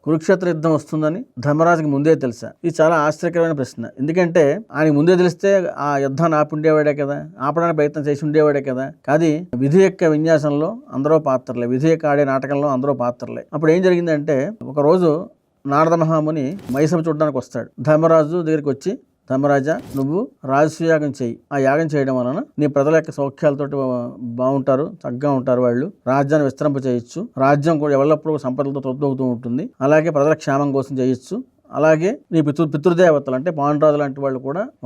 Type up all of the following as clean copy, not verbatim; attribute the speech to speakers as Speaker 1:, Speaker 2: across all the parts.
Speaker 1: కురుక్షేత్ర యుద్ధం వస్తుందని ధర్మరాజుకి ముందే తెలుసా? ఇది చాలా ఆశ్చర్యకరమైన ప్రశ్న. ఎందుకంటే ఆయన ముందే తెలిస్తే ఆ యుద్ధాన్ని ఆపి ఉండేవాడే కదా, ఆపడానికి ప్రయత్నం చేసి ఉండేవాడే కదా. కానీ విధి యొక్క విన్యాసంలో అందరూ పాత్రలే, విధి యొక్క ఆడే నాటకంలో అందరూ పాత్రలే. అప్పుడు ఏం జరిగిందంటే, ఒకరోజు నారద మహాముని మైసభ చూడడానికి వస్తాడు. ధర్మరాజు దగ్గరికి వచ్చి, ధర్మరాజా, నువ్వు రాజసూయాగం చేయి. ఆ యాగం చేయడం వలన నీ ప్రజల యొక్క సౌఖ్యాలతోటి బాగుంటారు, చక్కగా ఉంటారు, వాళ్ళు రాజ్యాన్ని విస్తరింప చేయొచ్చు, రాజ్యం కూడా ఎవరిప్పుడు సంపదలతో తొలతూగుతూ ఉంటుంది, అలాగే ప్రజల క్షేమం కోసం చేయొచ్చు, అలాగే నీ పితృదేవతలు అంటే పాండురాజు లాంటి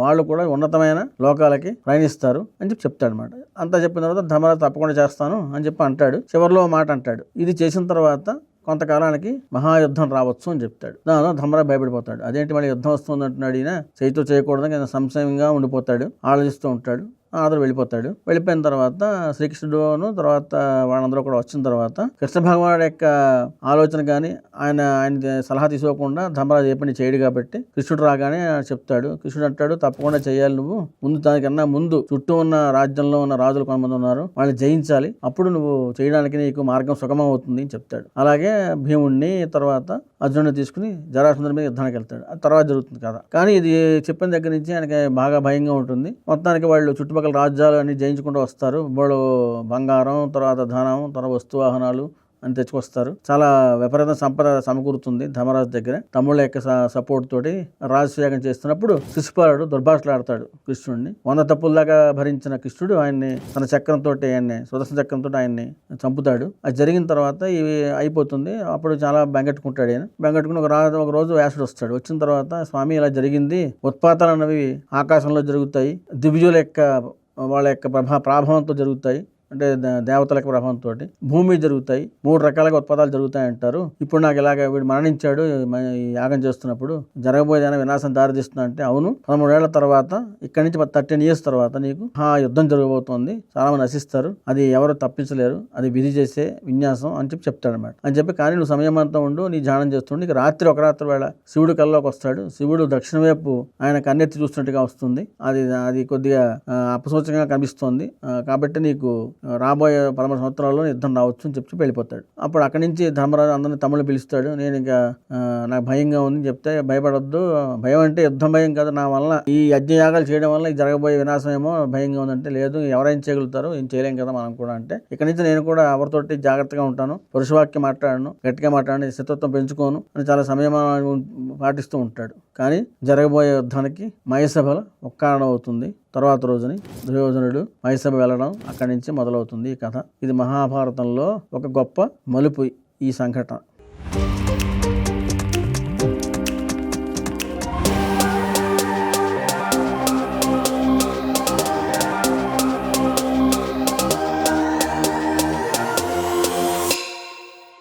Speaker 1: వాళ్ళు కూడా ఉన్నతమైన లోకాలకి ప్రయాణిస్తారు అని చెప్తాడు అనమాట. అంతా చెప్పిన తర్వాత ధర్మరాజు తప్పకుండా చేస్తాను అని చెప్పి అంటాడు. చివరిలో మాట అంటాడు, ఇది చేసిన తర్వాత కొంతకాలానికి మహాయుద్ధం రావచ్చు అని చెప్తాడు. దానిలో ధర్మరాజు భయపడిపోతాడు. అదేంటి మళ్ళీ యుద్ధం వస్తుంది అంటున్నాడు ఈయన, చేతితో చేయకూడదని సంశయంగా ఉండిపోతాడు, ఆలోచిస్తూ ఉంటాడు. అందరూ వెళ్ళిపోతాడు. వెళ్ళిపోయిన తర్వాత శ్రీకృష్ణుడును తర్వాత వాళ్ళందరూ కూడా వచ్చిన తర్వాత కృష్ణ భగవానుడి యొక్క ఆలోచన కానీ ఆయన సలహా తీసుకోకుండా ధర్మరాజు ఏ పని చేయడు కాబట్టి కృష్ణుడు రాగానే చెప్తాడు. కృష్ణుడు అంటాడు, తప్పకుండా చేయాలి నువ్వు. దానికన్నా ముందు చుట్టూ ఉన్న రాజ్యంలో ఉన్న రాజులు కొంతమంది ఉన్నారు, వాళ్ళని జయించాలి, అప్పుడు నువ్వు చేయడానికి నీకు మార్గం సుగమం అవుతుంది అని చెప్తాడు. అలాగే భీముడిని తర్వాత అర్జునుడిని తీసుకుని జరాసంధుడి మీద యుద్ధానికి వెళ్తాడు. అది తర్వాత జరుగుతుంది కదా. కానీ ఇది చెప్పిన దగ్గర నుంచి ఆయనకి బాగా భయంగా ఉంటుంది. మొత్తానికి వాళ్ళు చుట్టుపక్కల రాజ్యాలు అన్ని జయించుకుంటూ వస్తారు. వాళ్ళు బంగారం, తర్వాత ధనం, తర్వాత వస్తువాహనాలు అని తెచ్చుకొస్తారు. చాలా విపరీత సంపద సమకూరుతుంది ధర్మరాజు దగ్గర. తమ్ముళ్ళ యొక్క సపోర్ట్ తోటి రాజసూయాగం చేస్తున్నప్పుడు శిశుపాలుడు దుర్భాషలాడతాడు కృష్ణుడిని. 100 తప్పుల దాకా భరించిన కృష్ణుడు ఆయన్ని తన చక్రంతో, సుదర్శన చక్రంతో ఆయన్ని చంపుతాడు. అది జరిగిన తర్వాత ఇవి అయిపోతుంది. అప్పుడు చాలా బెంగెట్టుకుంటాడు. ఆయన బెంగెట్టుకుని ఒక రోజు వ్యాసుడు వస్తాడు. వచ్చిన తర్వాత, స్వామి ఇలా జరిగింది, ఉత్పాతాలు అన్నవి ఆకాశంలో జరుగుతాయి, దివ్యుల యొక్క వాళ్ళ యొక్క ప్రభావంతో జరుగుతాయి, అంటే దేవతల ప్రభావంతో భూమి జరుగుతాయి, 3 రకాలుగా ఉత్పాదాలు జరుగుతాయి అంటారు. ఇప్పుడు నాకు ఇలాగ వీడు మరణించాడు యాగం చేస్తున్నప్పుడు, జరగబోయేదైనా వినాశం దారితీస్తున్నా అంటే, అవును, 13 ఏళ్ల తర్వాత ఇక్కడి నుంచి 13 years తర్వాత నీకు యుద్ధం జరగబోతోంది, చాలా మంది నశిస్తారు, అది ఎవరు తప్పించలేరు, అది విధి చేసే విన్యాసం అని చెప్తాడన్నమాట. అని చెప్పి, కానీ నువ్వు సమయం అంతా ఉండు, నీ ధ్యానం చేస్తుండే, నీకు ఒక రాత్రి వేళ శివుడు కల్లోకి వస్తాడు. శివుడు దక్షిణ వైపు ఆయన కన్నెత్తి చూస్తున్నట్టుగా వస్తుంది. అది కొద్దిగా అపసూచకంగా కనిపిస్తోంది. కాబట్టి నీకు రాబోయే 13 సంవత్సరాల్లో యుద్ధం రావచ్చు అని చెప్పి వెళ్ళిపోతాడు. అప్పుడు అక్కడి నుంచి ధర్మరాజు అందరిని తమ్ముళ్ళు పిలుస్తాడు. నేను ఇంకా నాకు భయంగా ఉంది చెప్తే, భయపడొద్దు, భయం అంటే యుద్ధం భయం కాదు, నా వల్ల ఈ యజ్ఞయాగాలు చేయడం వల్ల జరగబోయే వినాశం ఏమో భయంగా ఉందంటే, లేదు, ఎవరైనా చేయగలుగుతారు, ఏం చేయలేం కదా మనం కూడా అంటే, ఇక్కడి నుంచి నేను కూడా ఎవరితోటి జాగ్రత్తగా ఉంటాను, పురుషవాక్యం మాట్లాడను, గట్టిగా మాట్లాడను, శత్రుత్వం పెంచుకోను అని చాలా సమయం పాటిస్తూ ఉంటాడు. కానీ జరగబోయే యుద్ధానికి మయసభలో ఒక కారణం అవుతుంది. తర్వాత రోజుని దుర్యోధనుడు మైసభ వెళ్ళడం, అక్కడి నుంచి మొదలవుతుంది ఈ కథ. ఇది మహాభారతంలో ఒక గొప్ప మలుపు ఈ సంఘటన.